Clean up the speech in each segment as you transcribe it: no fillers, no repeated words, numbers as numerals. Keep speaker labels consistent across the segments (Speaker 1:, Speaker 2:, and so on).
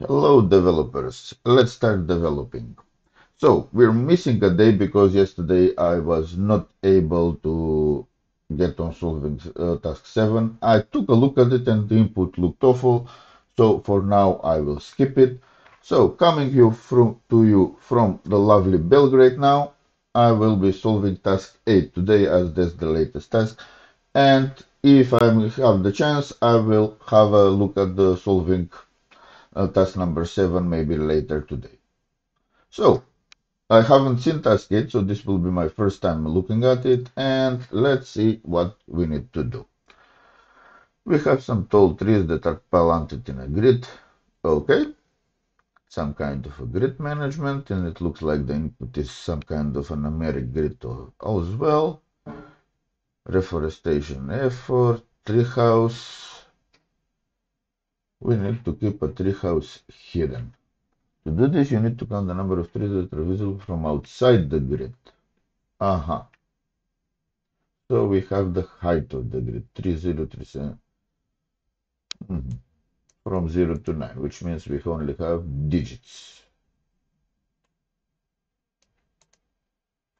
Speaker 1: Hello developers, let's start developing. So we're missing a day because yesterday I was not able to get on solving task 7. I took a look at it and the input looked awful, so for now I will skip it. So coming to you from the lovely Belgrade now, I will be solving task 8 today as that's the latest task. And if I have the chance, I will have a look at the solving task number 7 maybe later today. So, I haven't seen task yet, so this will be my first time looking at it, and let's see what we need to do. We have some tall trees that are planted in a grid. Okay, some kind of a grid management, and it looks like the input is some kind of a numeric grid as well. Reforestation effort, treehouse. We need to keep a treehouse hidden. To do this, you need to count the number of trees that are visible from outside the grid. Aha. So we have the height of the grid, 3037, from 0 to 9, which means we only have digits.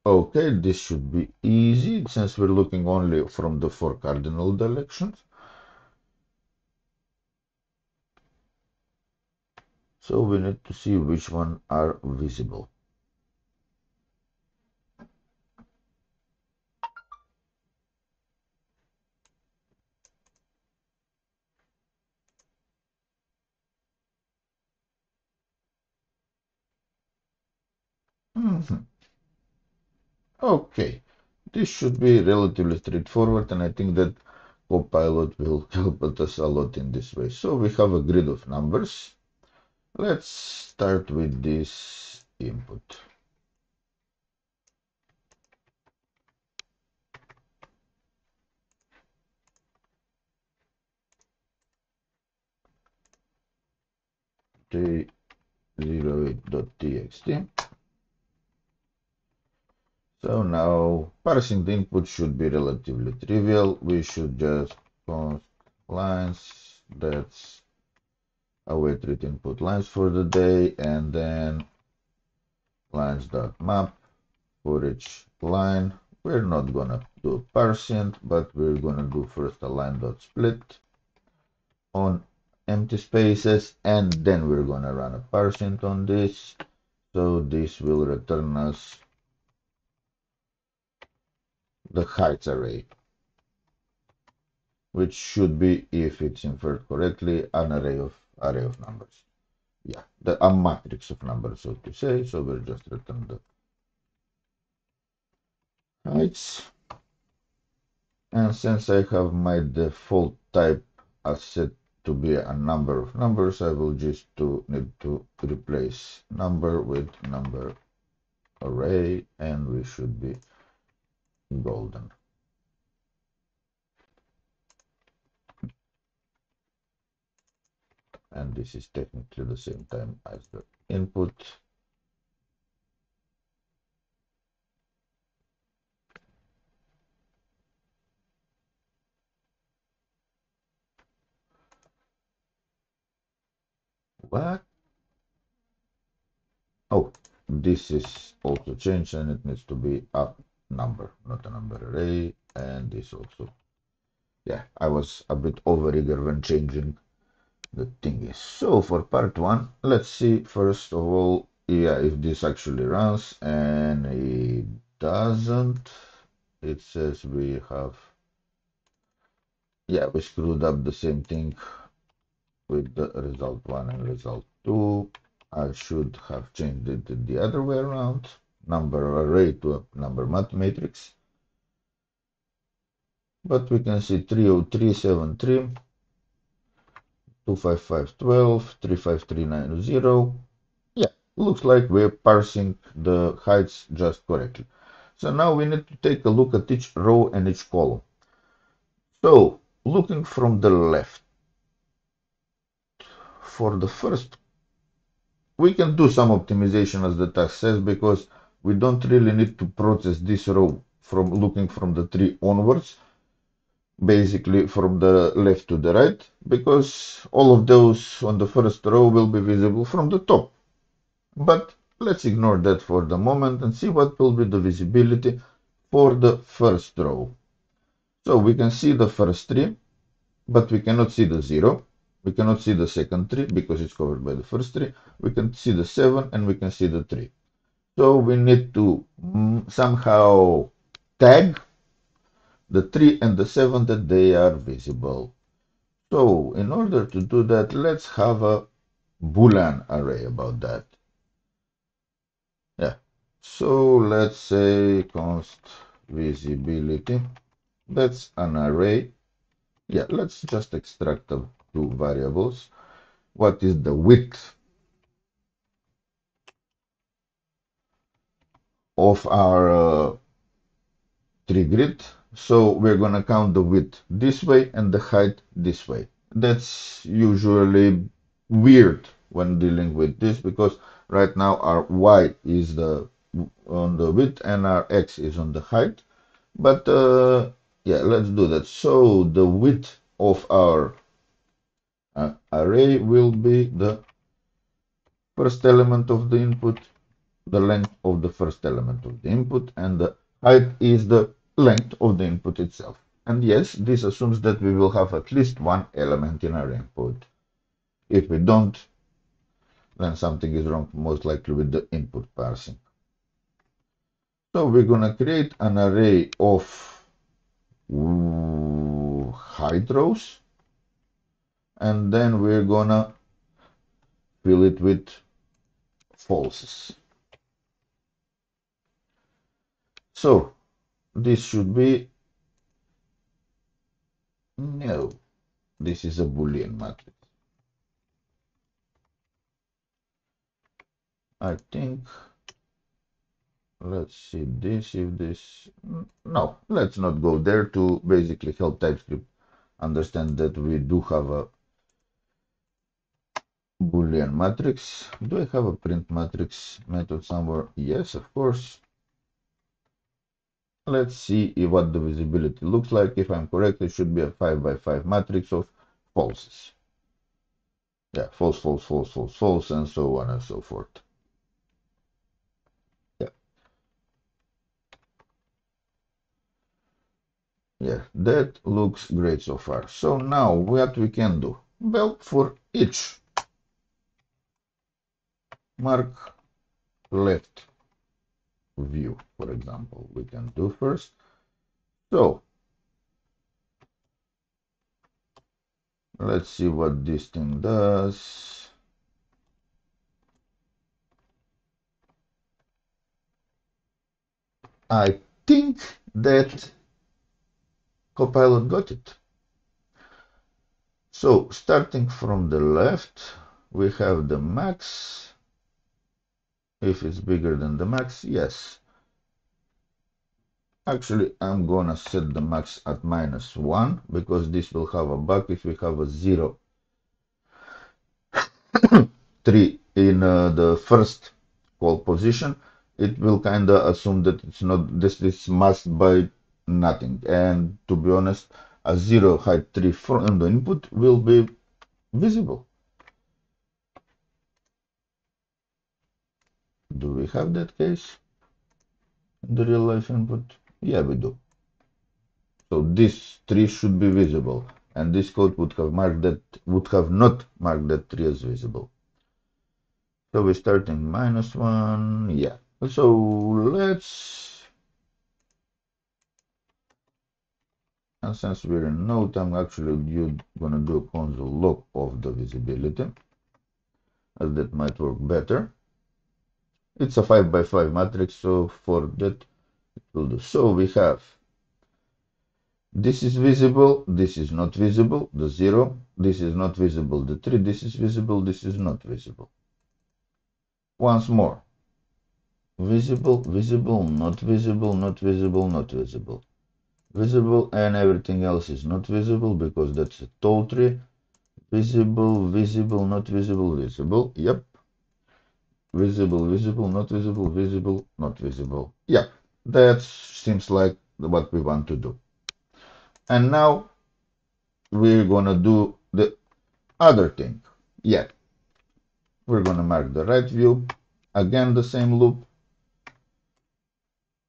Speaker 1: Okay, this should be easy since we're looking only from the 4 cardinal directions. So we need to see which one are visible. Okay, this should be relatively straightforward, and I think that Copilot will help us a lot in this way. So we have a grid of numbers. Let's start with this input. T08.txt. So now parsing the input should be relatively trivial. We should just const lines, that's await read input lines for the day, and then lines.map for each line. We're not gonna do parsing, but we're gonna do first a line.split on empty spaces, and then we're gonna run a parsing on this. So this will return us the heights array, which should be, if it's inferred correctly, an array of numbers. Yeah, a matrix of numbers, so to say. So we'll just return the heights. And since I have my default type as set to be a number of numbers, I will just need to replace number with number array, and we should be golden. And this is technically the same time as the input. What? Oh, this is also changed, and it needs to be a number, not a number array. And this also, yeah, I was a bit over eager when changing the thingy. So for part one, let's see first of all, yeah, if this actually runs, and it doesn't. It says we have, yeah, we screwed up the same thing with the result 1 and result 2. I should have changed it the other way around, number array to a number matrix. But we can see 30373, 25512, 35390. Yeah, looks like we're parsing the heights just correctly. So now we need to take a look at each row and each column. So looking from the left, for the first, we can do some optimization as the task says, because we don't really need to process this row from looking from the tree onwards. basically from the left to the right, because all of those on the first row will be visible from the top. But let's ignore that for the moment and see what will be the visibility for the first row. So we can see the first tree, but we cannot see the 0. We cannot see the second tree because it's covered by the first tree. We can see the 7 and we can see the 3. So we need to somehow tag the 3 and the 7 that they are visible. So in order to do that, let's have a Boolean array about that. Yeah. So let's say const visibility. That's an array. Yeah, let's just extract the two variables. What is the width of our tree grid? So we're going to count the width this way and the height this way. That's usually weird when dealing with this because right now our y is on the width and our x is on the height. But yeah, let's do that. So the width of our array will be the first element of the input, the length of the first element of the input, and the height is the length of the input itself. And yes, this assumes that we will have at least one element in our input. If we don't, then something is wrong, most likely with the input parsing. So we're going to create an array of height rows, and then we're going to fill it with falses. So this should be, no, this is a Boolean matrix. I think, let's see this, if this, no, let's not go there to basically help TypeScript understand that we do have a Boolean matrix. Do I have a print matrix method somewhere? Yes, of course. Let's see what the visibility looks like. If I'm correct, it should be a 5 by 5 matrix of falses. Yeah, false, false, false, false, false, and so on and so forth. Yeah. Yeah, that looks great so far. So now what we can do? Well, for each mark left view, for example, we can do first. So let's see what this thing does. I think that Copilot got it. So starting from the left, we have the max. If it's bigger than the max, yes. Actually, I'm gonna set the max at -1 because this will have a bug if we have a 0, 3 in the first call position. It will kind of assume that it's not, this is masked by nothing. And to be honest, a 0 height 3 from the input will be visible. Do we have that case in the real life input? Yeah, we do. So this tree should be visible, and this code would have not marked that tree as visible. So we start in -1, yeah. So let's, and since we're in Node, I'm actually gonna do a console log of the visibility, as that might work better. It's a 5 by 5 matrix, so for that it will do. So we have this is visible, this is not visible, the 0, this is not visible, the 3, this is visible, this is not visible. Once more. Visible, visible, not visible, not visible, not visible. Visible and everything else is not visible because that's a tall tree. Visible, visible, not visible, visible. Yep. Visible, visible, not visible, visible, not visible. Yep. That seems like what we want to do. And now we're gonna do the other thing. Yeah, we're gonna mark the right view. Again, the same loop.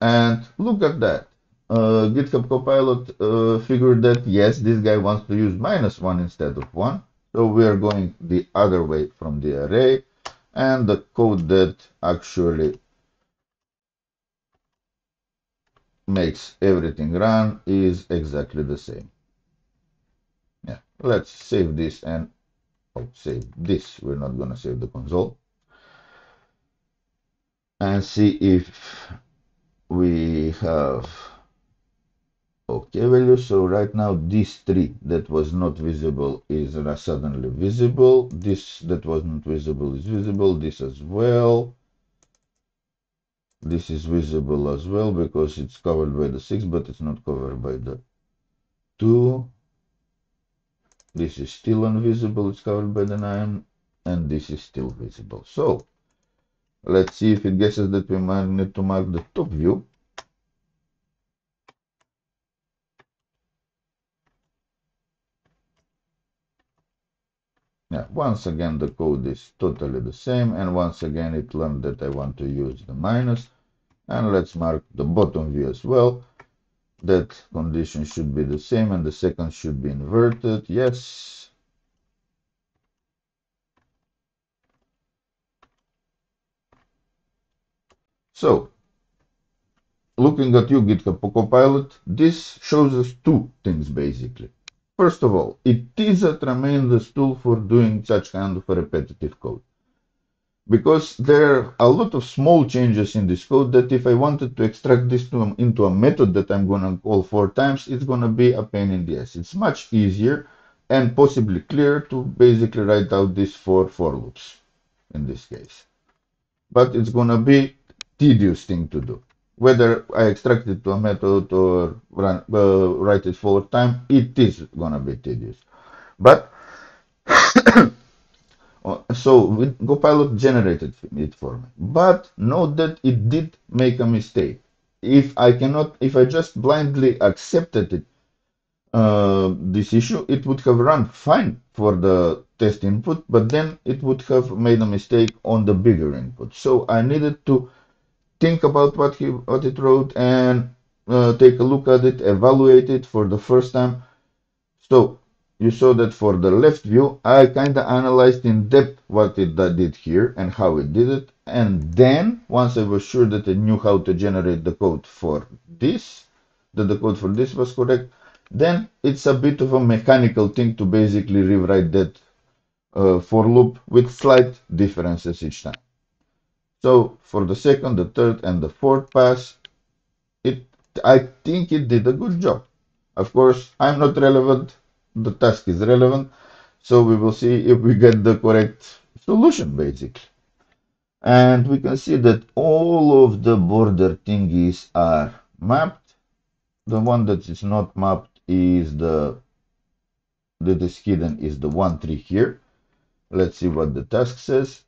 Speaker 1: And look at that. GitHub Copilot figured that yes, this guy wants to use -1 instead of 1. So we are going the other way from the array. And the code that actually makes everything run is exactly the same. Yeah, let's save this and save this. We're not going to save the console. And see if we have okay value. So right now this tree that was not visible is suddenly visible. This that wasn't visible is visible. This as well. This is visible as well because it's covered by the 6, but it's not covered by the 2. This is still invisible, it's covered by the 9, and this is still visible. So let's see if it guesses that we might need to mark the top view. Yeah, once again the code is totally the same, and once again it learned that I want to use the minus. And let's mark the bottom view as well. That condition should be the same, and the second should be inverted. Yes. So, looking at you, GitHub Copilot, this shows us two things basically. First of all, it is a tremendous tool for doing such kind of repetitive code. Because there are a lot of small changes in this code that if I wanted to extract this into a method that I'm going to call 4 times, it's going to be a pain in the ass. It's much easier and possibly clearer to basically write out these four for loops in this case. But it's going to be tedious thing to do. Whether I extract it to a method or write it 4 times, it is going to be tedious. But so Copilot generated it for me. But note that it did make a mistake. If I just blindly accepted it, this issue, it would have run fine for the test input, but then it would have made a mistake on the bigger input. So I needed to think about what it wrote and take a look at it, evaluate it for the first time. So you saw that for the left view, I kind of analyzed in depth what it did here and how it did it. And then once I was sure that I knew how to generate the code for this, that the code for this was correct, then it's a bit of a mechanical thing to basically rewrite that for loop with slight differences each time. So for the second, the third, and the fourth pass, it I think it did a good job. Of course, I'm not relevant. The task is relevant. So we will see if we get the correct solution, basically. And we can see that all of the border thingies are mapped. The one that is not mapped is that is hidden is the 1 tree here. Let's see what the task says.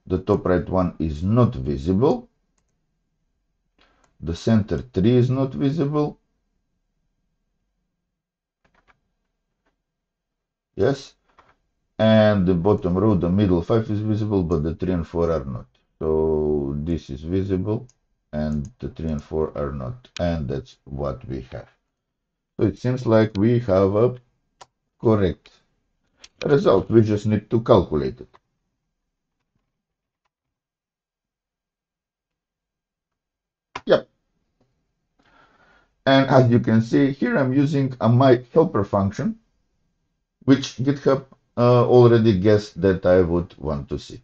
Speaker 1: The top right one is not visible. The center tree is not visible. Yes. And the bottom row, the middle 5 is visible, but the 3 and 4 are not. So this is visible, and the 3 and 4 are not. And that's what we have. So it seems like we have a correct result. We just need to calculate it. Yep. And as you can see, here I'm using a my helper function, which GitHub already guessed that I would want to see.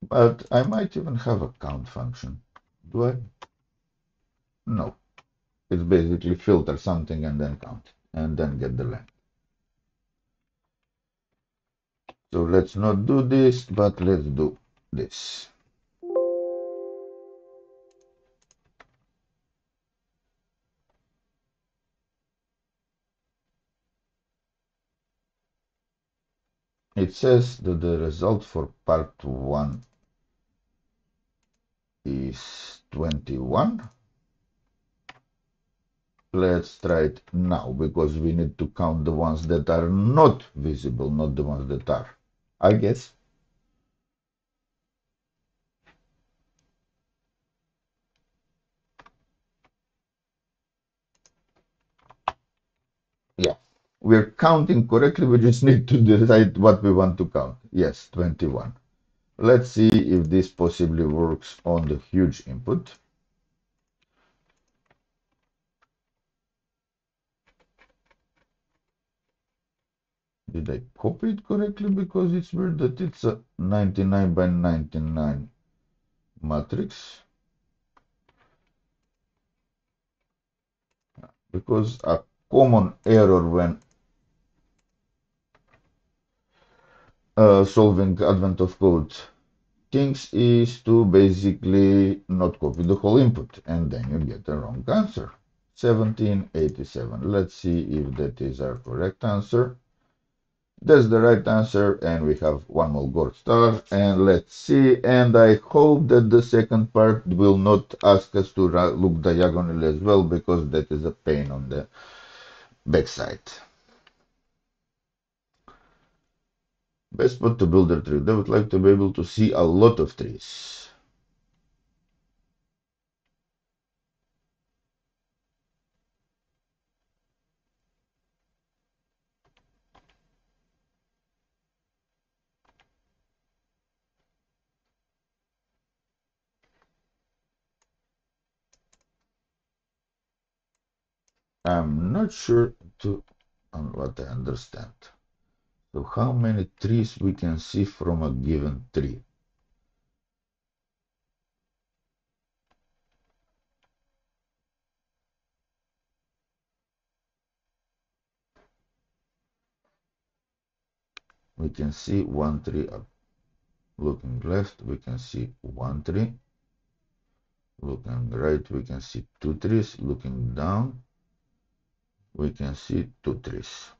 Speaker 1: But I might even have a count function. Do I? No. It's basically filter something and then count and then get the length. So let's not do this, but let's do this. It says that the result for part 1 is 21. Let's try it now because we need to count the ones that are not visible, not the ones that are. I guess. Yeah. We're counting correctly. We just need to decide what we want to count. Yes, 21. Let's see if this possibly works on the huge input. Did I copy it correctly? Because it's weird that it's a 99 by 99 matrix. Because a common error when solving advent of code things is to basically not copy the whole input and then you get the wrong answer. 1787. Let's see if that is our correct answer. That's the right answer, and we have one more gold star. And let's see, and I hope that the second part will not ask us to look diagonally as well, because that is a pain on the backside. Best spot to build a tree. They would like to be able to see a lot of trees. I'm not sure on what I understand. So how many trees we can see from a given tree? We can see one tree up. Looking left, we can see one tree. Looking right, we can see two trees. Looking down, we can see two trees.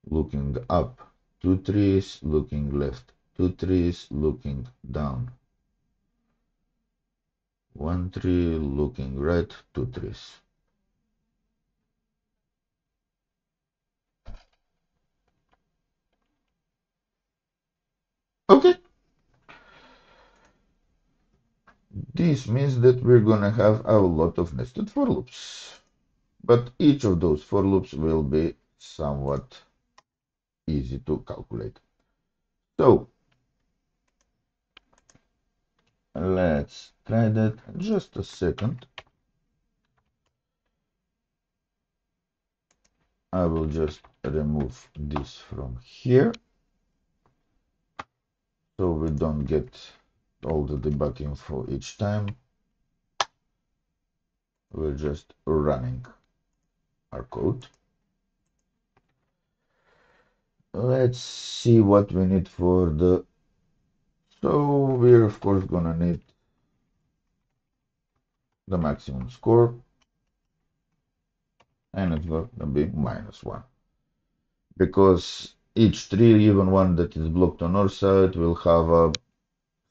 Speaker 1: Looking up, two trees. Looking left, two trees. Looking down, one tree. Looking right, two trees. Okay. This means that we're gonna have a lot of nested for loops. But each of those for loops will be somewhat easy to calculate. So let's try that. Just a second. I will just remove this from here so we don't get all the debug info each time. We're just running our code. Let's see what we need for the... So we're of course gonna need the maximum score, and it's going to be -1. Because each tree, even one that is blocked on our side, will have a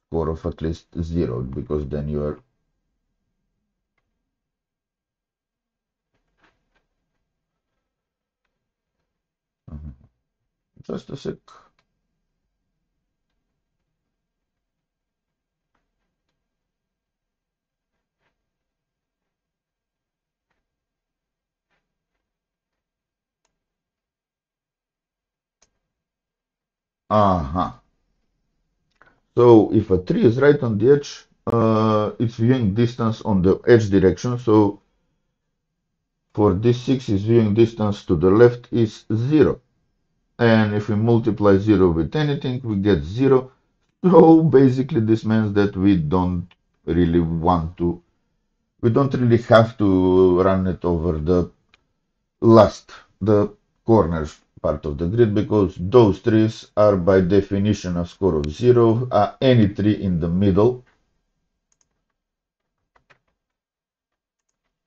Speaker 1: score of at least 0, because then you are... Just a sec. Uh-huh. So if a tree is right on the edge, its viewing distance on the edge direction, so for this 6, its viewing distance to the left is 0. And if we multiply 0 with anything, we get 0. So basically this means that we don't really have to run it over the corners part of the grid, because those trees are by definition a score of 0. Any tree in the middle,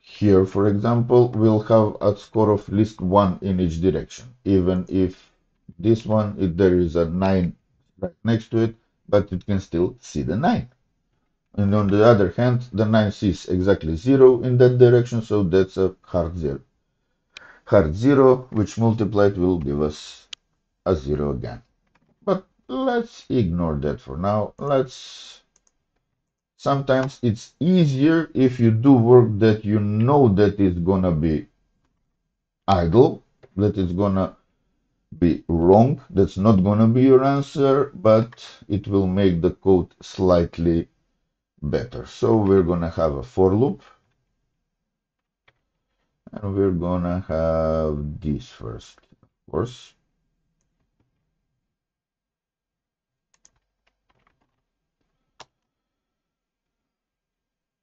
Speaker 1: here for example, will have a score of at least 1 in each direction, even if This one, there is a 9 right next to it, but it can still see the 9. And on the other hand, the 9 sees exactly 0 in that direction, so that's a hard 0. Hard 0, which multiplied will give us a 0 again. But let's ignore that for now. Sometimes it's easier if you do work that you know that it's gonna be idle, that it's gonna be wrong, that's not gonna be your answer, but it will make the code slightly better. So we're gonna have a for loop, and we're gonna have this first, of course.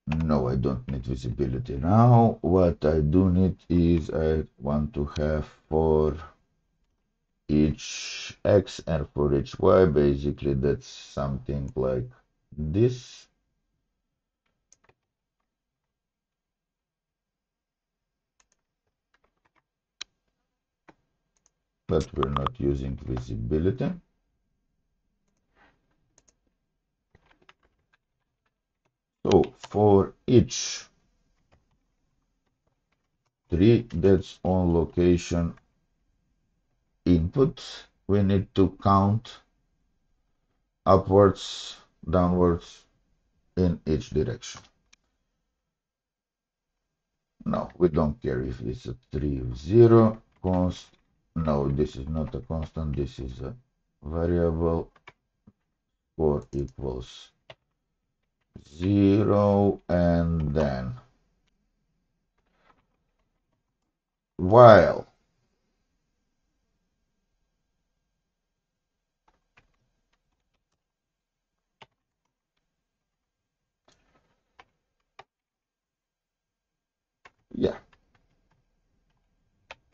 Speaker 1: No, I don't need visibility now. What I do need is I want to have for each x and for each y. Basically, that's something like this. But we're not using visibility. So for each 3 that's on location input, we need to count upwards, downwards in each direction. No, we don't care if it's a 3 or 0. No, this is not a constant, this is a variable. 4 equals 0, and then while yeah,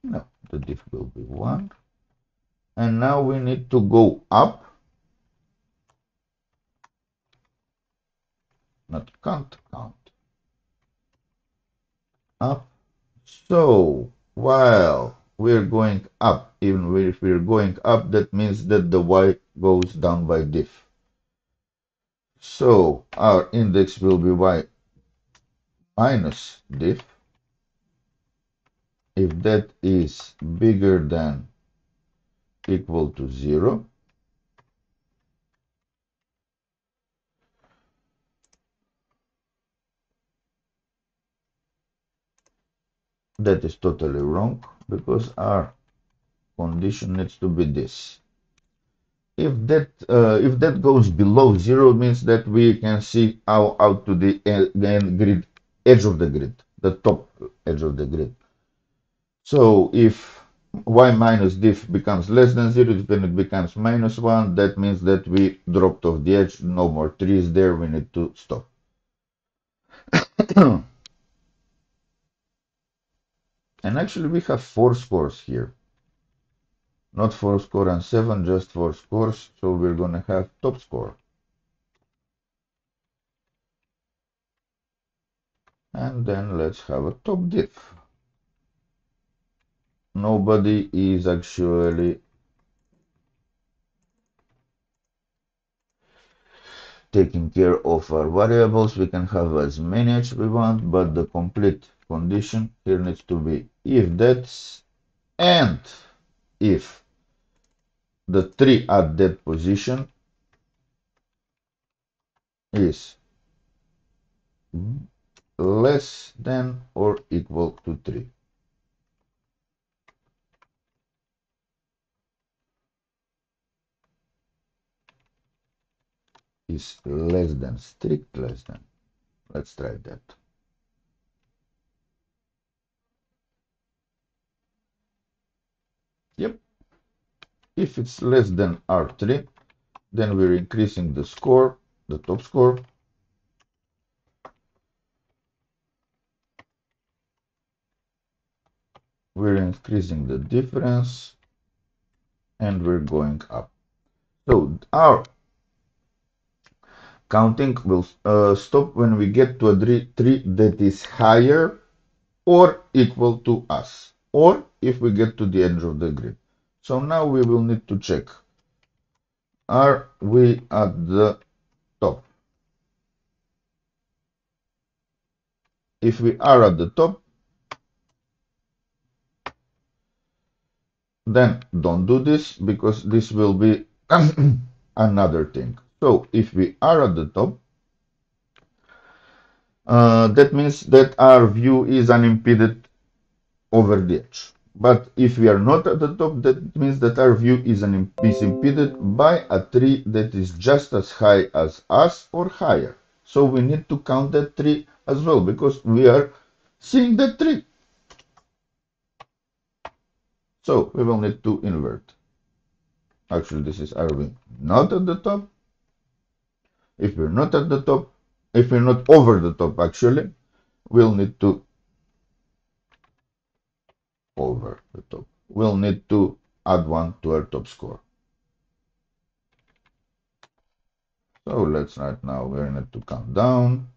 Speaker 1: no, the diff will be 1. And now we need to go up, not count, up. So while we're going up, even if we're going up, that means that the y goes down by diff. So our index will be y minus diff. If that is bigger than equal to 0, that is totally wrong, because our condition needs to be this. If that goes below 0, it means that we can see out to the grid, edge of the grid, the top edge of the grid. So if y minus diff becomes less than 0, then it becomes minus 1. That means that we dropped off the edge. No more trees there. We need to stop. And actually, we have 4 scores here. Not 4 score and 7, just 4 scores. So we're going to have top score. And then let's have a top diff. Nobody is actually taking care of our variables. We can have as many as we want, but the complete condition here needs to be if that's and if the 3 at that position is less than or equal to 3. Is less than, strict less than. Let's try that. Yep. If it's less than R3, then we're increasing the score, the top score. We're increasing the difference, and we're going up. So our counting will stop when we get to a tree that is higher or equal to us, or if we get to the edge of the grid. So now we will need to check. Are we at the top? If we are at the top, then don't do this because this will be another thing. So if we are at the top, that means that our view is unimpeded over the edge. But if we are not at the top, that means that our view is impeded by a tree that is just as high as us or higher. So we need to count that tree as well because we are seeing that tree. So we will need to invert. Actually, this is, are we not at the top? If we're not at the top, if we're not over the top, actually, we'll need to over the top. We'll need to add 1 to our top score. So let's right now, we need to count down.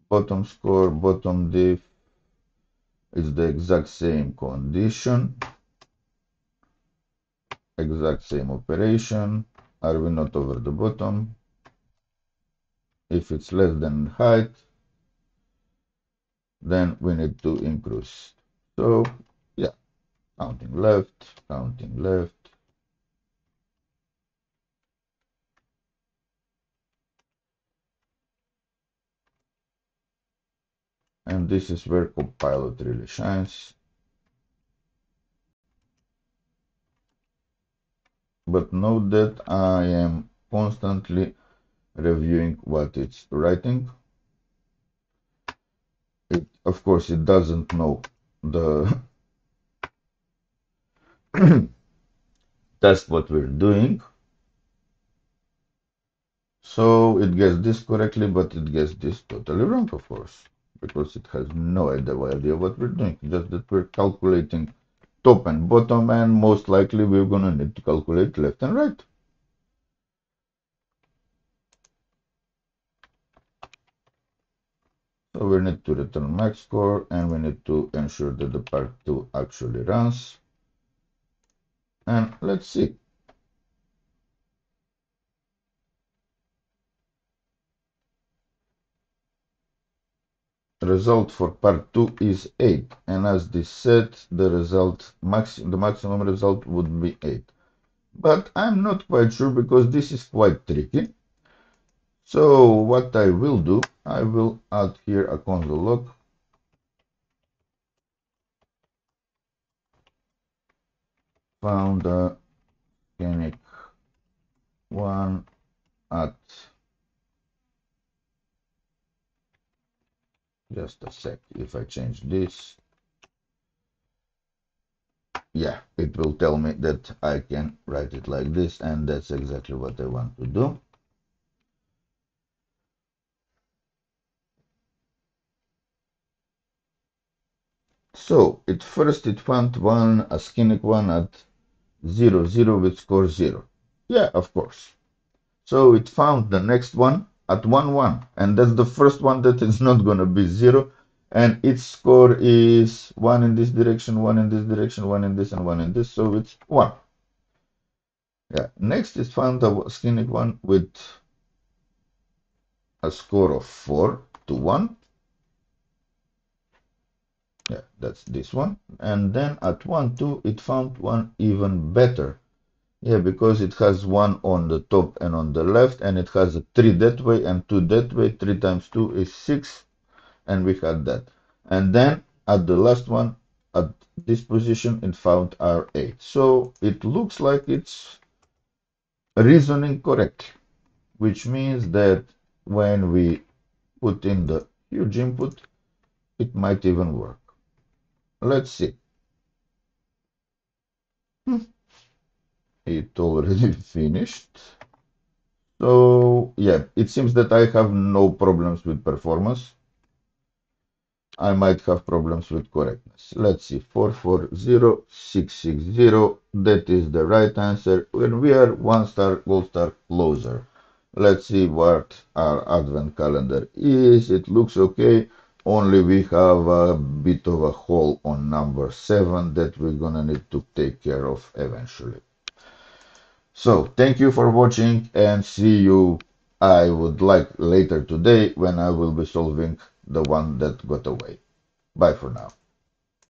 Speaker 1: Bottom score, bottom diff is the exact same condition, exact same operation. Are we not over the bottom? If it's less than height, then we need to increase. So yeah, counting left, counting left. And this is where Copilot really shines. But note that I am constantly reviewing what it's writing. Of course, it doesn't know the test what we're doing. So it gets this correctly, but it gets this totally wrong, of course, because it has no idea what we're doing. Just that we're calculating top and bottom, and most likely we're gonna need to calculate left and right. So we need to return max score, and we need to ensure that the part 2 actually runs. And let's see. Result for part 2 is 8, and as this said, the maximum result would be 8. But I'm not quite sure because this is quite tricky. So what I will do, I will add here a console log. Found a scenic one at, just a sec, if I change this, yeah, it will tell me that I can write it like this, and that's exactly what I want to do. So it found a scenic one at 0, 0 with score 0. Yeah, of course. So it found the next one at 1, 1. And that's the first one that is not going to be 0. And its score is 1 in this direction, 1 in this direction, 1 in this, and 1 in this. So it's 1. Yeah. Next is found a scenic one with a score of 4 to 1. Yeah, that's this one. And then at 1, 2, it found one even better. Yeah, because it has 1 on the top and on the left, and it has a 3 that way and 2 that way. 3 times 2 is 6, and we had that. And then at the last one, at this position, it found R8. So it looks like it's reasoning correctly, which means that when we put in the huge input, it might even work. Let's see. It already finished. So yeah, it seems that I have no problems with performance. I might have problems with correctness. Let's see, 440660, that is the right answer, and we are 1 star, gold star closer. Let's see what our advent calendar is. It looks okay. only we have a bit of a hole on number 7 that we're gonna need to take care of eventually. So, thank you for watching and see you, I would like later today when I will be solving the one that got away. Bye for now.